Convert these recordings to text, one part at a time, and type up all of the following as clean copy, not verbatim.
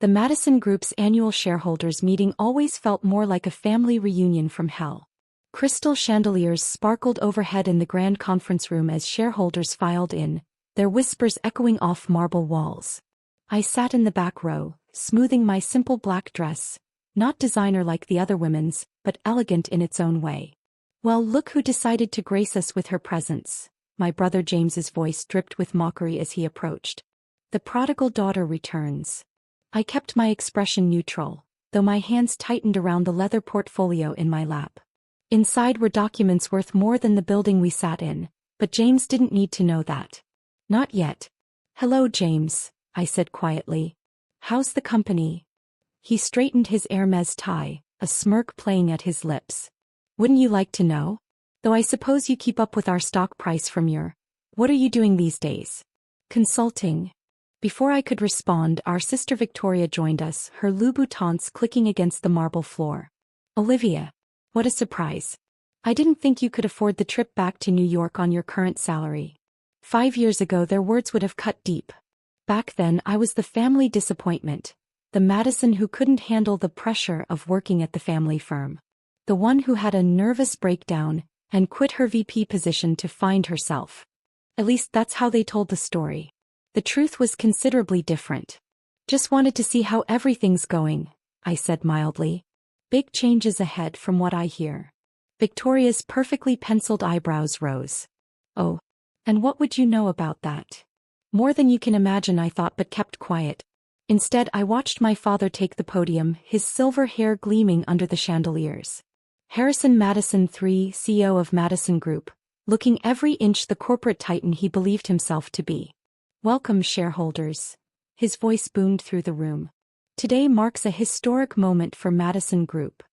The Madison Group's annual shareholders meeting always felt more like a family reunion from hell. Crystal chandeliers sparkled overhead in the grand conference room as shareholders filed in, their whispers echoing off marble walls. I sat in the back row, smoothing my simple black dress, not designer like the other women's, but elegant in its own way. "Well, look who decided to grace us with her presence," my brother James's voice dripped with mockery as he approached. "The prodigal daughter returns." I kept my expression neutral, though my hands tightened around the leather portfolio in my lap. Inside were documents worth more than the building we sat in, but James didn't need to know that. Not yet. "Hello, James," I said quietly. "How's the company?" He straightened his Hermes tie, a smirk playing at his lips. "Wouldn't you like to know? Though I suppose you keep up with our stock price from your... What are you doing these days?" "Consulting." Before I could respond, our sister Victoria joined us, her Louboutins clicking against the marble floor. "Olivia. What a surprise. I didn't think you could afford the trip back to New York on your current salary." 5 years ago their words would have cut deep. Back then I was the family disappointment, the Madison who couldn't handle the pressure of working at the family firm. The one who had a nervous breakdown and quit her VP position to find herself. At least that's how they told the story. The truth was considerably different. "Just wanted to see how everything's going," I said mildly. "Big changes ahead from what I hear." Victoria's perfectly penciled eyebrows rose. "Oh. And what would you know about that?" "More than you can imagine," I thought, but kept quiet. Instead I watched my father take the podium, his silver hair gleaming under the chandeliers. Harrison Madison III, CEO of Madison Group, looking every inch the corporate titan he believed himself to be. "Welcome, shareholders." His voice boomed through the room. "Today marks a historic moment for Madison Group."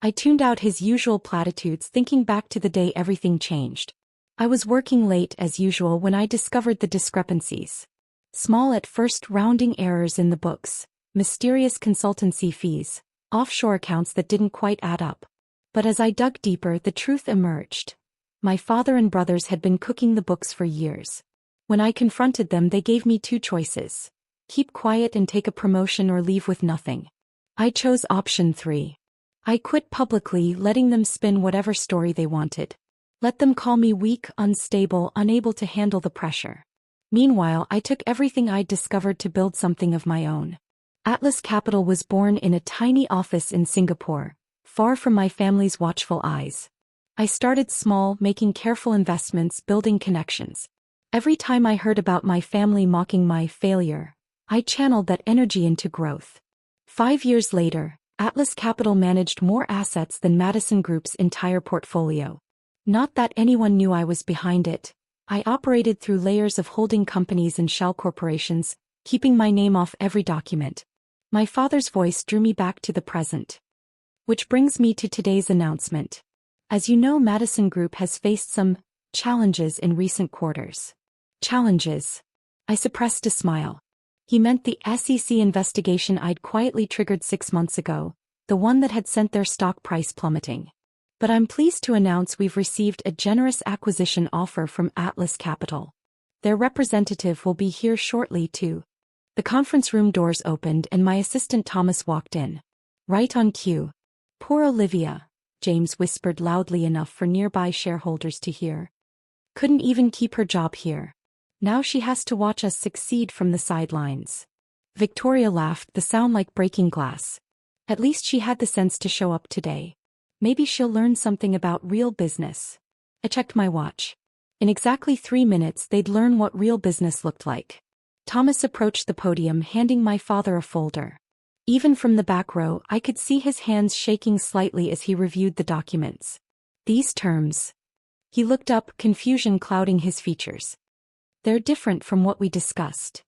I tuned out his usual platitudes, thinking back to the day everything changed. I was working late as usual when I discovered the discrepancies. Small at first, rounding errors in the books, mysterious consultancy fees, offshore accounts that didn't quite add up. But as I dug deeper, the truth emerged. My father and brothers had been cooking the books for years. When I confronted them, they gave me 2 choices: keep quiet and take a promotion, or leave with nothing. I chose option 3. I quit publicly, letting them spin whatever story they wanted. Let them call me weak, unstable, unable to handle the pressure. Meanwhile, I took everything I'd discovered to build something of my own. Atlas Capital was born in a tiny office in Singapore, far from my family's watchful eyes. I started small, making careful investments, building connections. Every time I heard about my family mocking my failure, I channeled that energy into growth. 5 years later, Atlas Capital managed more assets than Madison Group's entire portfolio. Not that anyone knew I was behind it. I operated through layers of holding companies and shell corporations, keeping my name off every document. My father's voice drew me back to the present. Which brings me to today's announcement. As you know, Madison Group has faced some challenges in recent quarters. Challenges. I suppressed a smile. He meant the SEC investigation I'd quietly triggered 6 months ago, the one that had sent their stock price plummeting. But I'm pleased to announce we've received a generous acquisition offer from Atlas Capital. Their representative will be here shortly too. The conference room doors opened and my assistant Thomas walked in. Right on cue. "Poor Olivia," James whispered loudly enough for nearby shareholders to hear. "Couldn't even keep her job here. Now she has to watch us succeed from the sidelines." Victoria laughed, the sound like breaking glass. "At least she had the sense to show up today. Maybe she'll learn something about real business." I checked my watch. In exactly 3 minutes they'd learn what real business looked like. Thomas approached the podium, handing my father a folder. Even from the back row, I could see his hands shaking slightly as he reviewed the documents. "These terms." He looked up, confusion clouding his features. "They're different from what we discussed."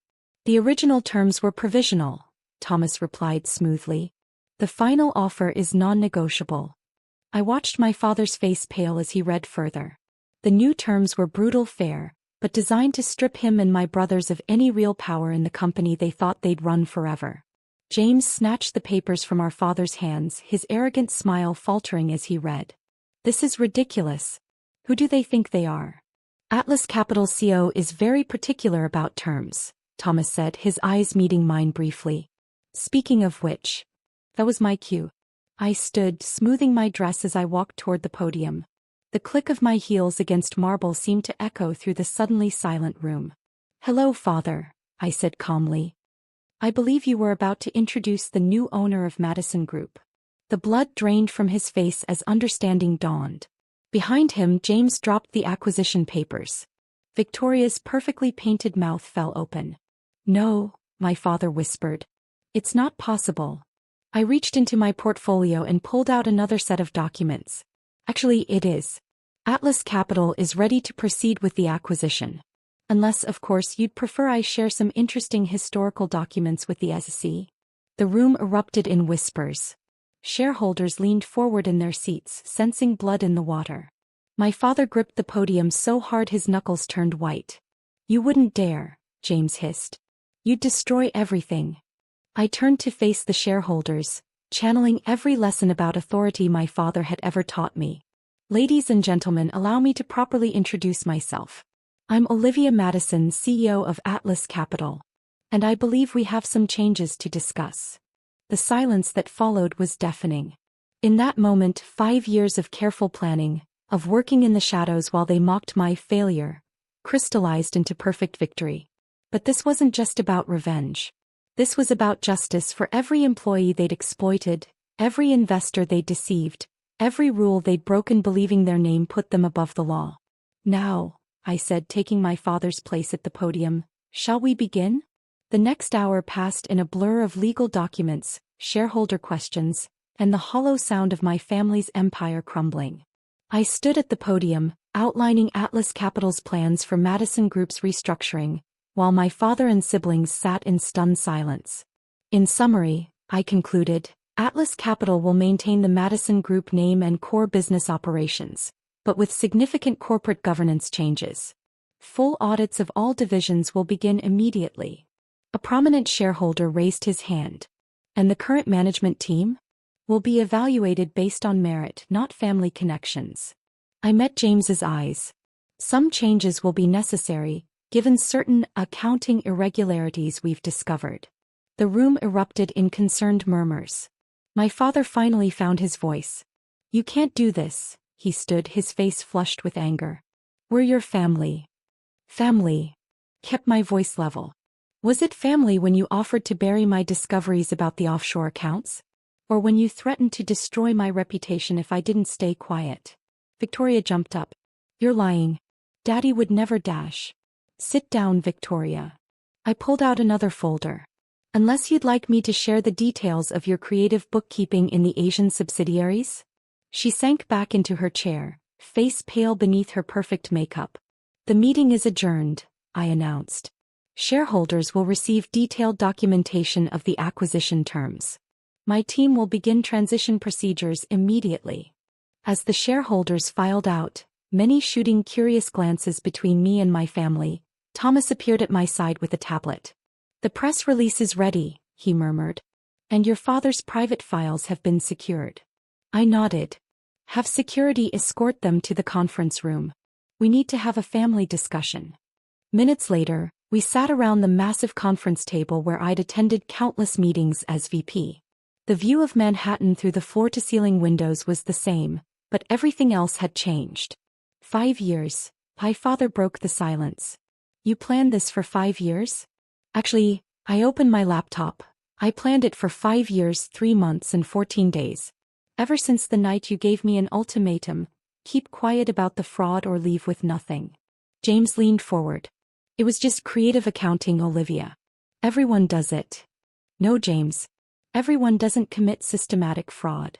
"The original terms were provisional," Thomas replied smoothly. "The final offer is non-negotiable." I watched my father's face pale as he read further. The new terms were brutal fare, but designed to strip him and my brothers of any real power in the company they thought they'd run forever. James snatched the papers from our father's hands, his arrogant smile faltering as he read. "This is ridiculous. Who do they think they are?" "Atlas Capital CEO is very particular about terms," Thomas said, his eyes meeting mine briefly. Speaking of which, that was my cue. I stood, smoothing my dress as I walked toward the podium. The click of my heels against marble seemed to echo through the suddenly silent room. "Hello, Father," I said calmly. "I believe you were about to introduce the new owner of Madison Group." The blood drained from his face as understanding dawned. Behind him, James dropped the acquisition papers. Victoria's perfectly painted mouth fell open. "No," my father whispered. "It's not possible." I reached into my portfolio and pulled out another set of documents. "Actually, it is. Atlas Capital is ready to proceed with the acquisition. Unless, of course, you'd prefer I share some interesting historical documents with the SEC." The room erupted in whispers. Shareholders leaned forward in their seats, sensing blood in the water. My father gripped the podium so hard his knuckles turned white. "You wouldn't dare," James hissed. "You'd destroy everything." I turned to face the shareholders, channeling every lesson about authority my father had ever taught me. "Ladies and gentlemen, allow me to properly introduce myself. I'm Olivia Madison, CEO of Atlas Capital. And I believe we have some changes to discuss." The silence that followed was deafening. In that moment, 5 years of careful planning, of working in the shadows while they mocked my failure, crystallized into perfect victory. But this wasn't just about revenge. This was about justice for every employee they'd exploited, every investor they'd deceived, every rule they'd broken believing their name put them above the law. "Now," I said, taking my father's place at the podium, "shall we begin?" The next hour passed in a blur of legal documents, shareholder questions, and the hollow sound of my family's empire crumbling. I stood at the podium, outlining Atlas Capital's plans for Madison Group's restructuring, while my father and siblings sat in stunned silence. "In summary," I concluded, "Atlas Capital will maintain the Madison Group name and core business operations, but with significant corporate governance changes. Full audits of all divisions will begin immediately." A prominent shareholder raised his hand. "And the current management team? Will be evaluated based on merit, not family connections." I met James's eyes. "Some changes will be necessary, given certain accounting irregularities we've discovered." The room erupted in concerned murmurs. My father finally found his voice. "You can't do this," he stood, his face flushed with anger. "We're your family." "Family?" Kept my voice level. "Was it family when you offered to bury my discoveries about the offshore accounts? Or when you threatened to destroy my reputation if I didn't stay quiet?" Victoria jumped up. "You're lying. Daddy would never dash." "Sit down, Victoria." I pulled out another folder. "Unless you'd like me to share the details of your creative bookkeeping in the Asian subsidiaries?" She sank back into her chair, face pale beneath her perfect makeup. "The meeting is adjourned," I announced. "Shareholders will receive detailed documentation of the acquisition terms. My team will begin transition procedures immediately." As the shareholders filed out, many shooting curious glances between me and my family, Thomas appeared at my side with a tablet. "The press release is ready," he murmured. "And your father's private files have been secured." I nodded. "Have security escort them to the conference room. We need to have a family discussion." Minutes later, we sat around the massive conference table where I'd attended countless meetings as VP. The view of Manhattan through the floor-to-ceiling windows was the same, but everything else had changed. 5 years, my father broke the silence. "You planned this for 5 years?" "Actually," I opened my laptop. "I planned it for 5 years, 3 months and 14 days. Ever since the night you gave me an ultimatum, keep quiet about the fraud or leave with nothing." James leaned forward. "It was just creative accounting, Olivia. Everyone does it." "No, James. Everyone doesn't commit systematic fraud."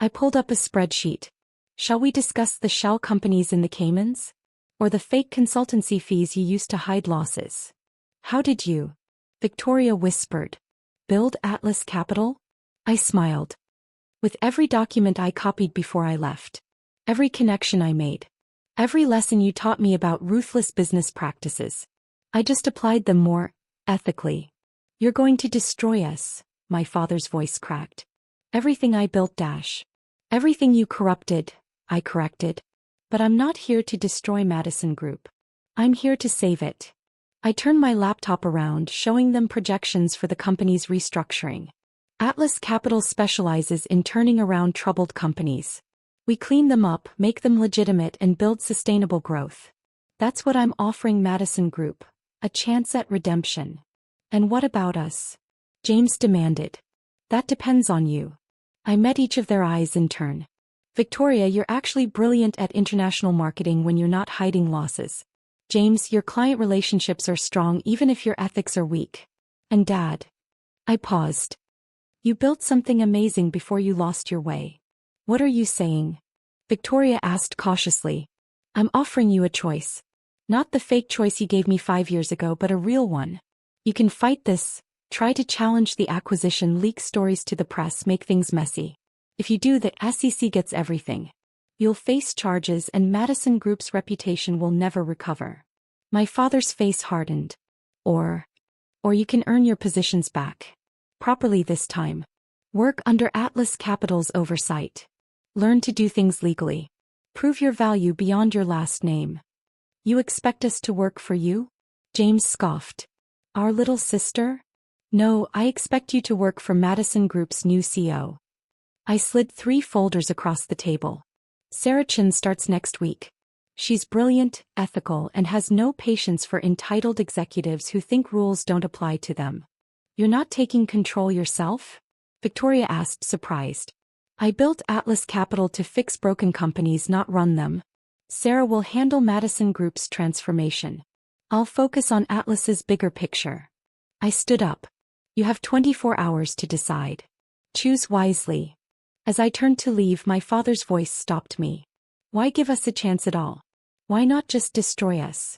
I pulled up a spreadsheet. "Shall we discuss the shell companies in the Caymans? Or the fake consultancy fees you used to hide losses? How did you?" Victoria whispered. "Build Atlas Capital?" I smiled. "With every document I copied before I left. Every connection I made. Every lesson you taught me about ruthless business practices. I just applied them more ethically." "You're going to destroy us," my father's voice cracked. "Everything I built, everything you corrupted," I corrected. "But I'm not here to destroy Madison Group. I'm here to save it." I turned my laptop around, showing them projections for the company's restructuring. Atlas Capital specializes in turning around troubled companies. We clean them up, make them legitimate, and build sustainable growth. That's what I'm offering Madison Group, a chance at redemption. And what about us? James demanded. That depends on you. I met each of their eyes in turn. Victoria, you're actually brilliant at international marketing when you're not hiding losses. James, your client relationships are strong even if your ethics are weak. And Dad. I paused. You built something amazing before you lost your way. What are you saying? Victoria asked cautiously. I'm offering you a choice. Not the fake choice you gave me 5 years ago, but a real one. You can fight this, try to challenge the acquisition, leak stories to the press, make things messy. If you do, the SEC gets everything. You'll face charges and Madison Group's reputation will never recover. My father's face hardened. Or you can earn your positions back. Properly this time. Work under Atlas Capital's oversight. Learn to do things legally. Prove your value beyond your last name. You expect us to work for you? James scoffed. Our little sister? No, I expect you to work for Madison Group's new CEO. I slid 3 folders across the table. Sarah Chin starts next week. She's brilliant, ethical, and has no patience for entitled executives who think rules don't apply to them. You're not taking control yourself? Victoria asked, surprised. I built Atlas Capital to fix broken companies, not run them. Sarah will handle Madison Group's transformation. I'll focus on Atlas's bigger picture. I stood up. You have 24 hours to decide. Choose wisely. As I turned to leave, my father's voice stopped me. Why give us a chance at all? Why not just destroy us?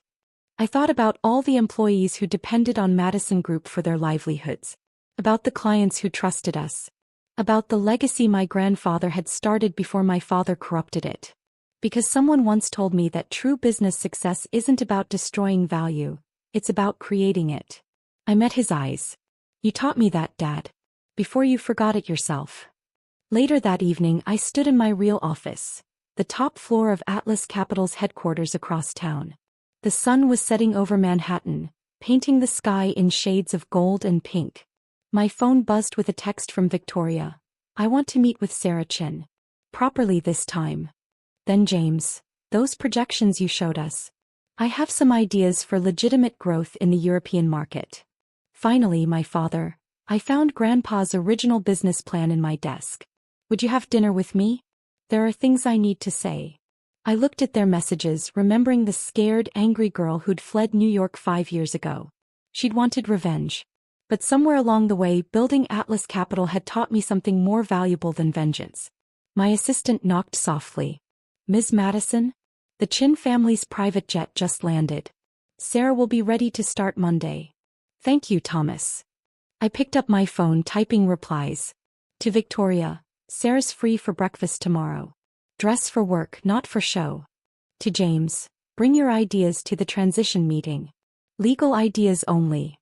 I thought about all the employees who depended on Madison Group for their livelihoods. About the clients who trusted us. About the legacy my grandfather had started before my father corrupted it. Because someone once told me that true business success isn't about destroying value, it's about creating it. I met his eyes. You taught me that, Dad. Before you forgot it yourself. Later that evening, I stood in my real office, the top floor of Atlas Capital's headquarters across town. The sun was setting over Manhattan, painting the sky in shades of gold and pink. My phone buzzed with a text from Victoria. I want to meet with Sarah Chin. Properly this time. Then James, those projections you showed us. I have some ideas for legitimate growth in the European market. Finally, my father, I found Grandpa's original business plan in my desk. Would you have dinner with me? There are things I need to say. I looked at their messages, remembering the scared, angry girl who'd fled New York 5 years ago. She'd wanted revenge. But somewhere along the way, building Atlas Capital had taught me something more valuable than vengeance. My assistant knocked softly. Ms. Madison? The Chin family's private jet just landed. Sarah will be ready to start Monday. Thank you, Thomas. I picked up my phone, typing replies. To Victoria, Sarah's free for breakfast tomorrow. Dress for work, not for show. To James, bring your ideas to the transition meeting. Legal ideas only.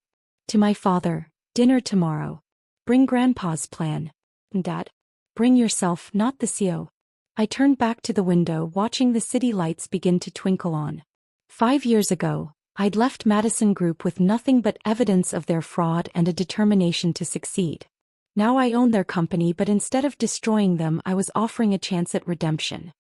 To my father, dinner tomorrow. Bring Grandpa's plan. And Dad, bring yourself, not the CEO. I turned back to the window, watching the city lights begin to twinkle on. 5 years ago, I'd left Madison Group with nothing but evidence of their fraud and a determination to succeed. Now I own their company, but instead of destroying them, I was offering a chance at redemption.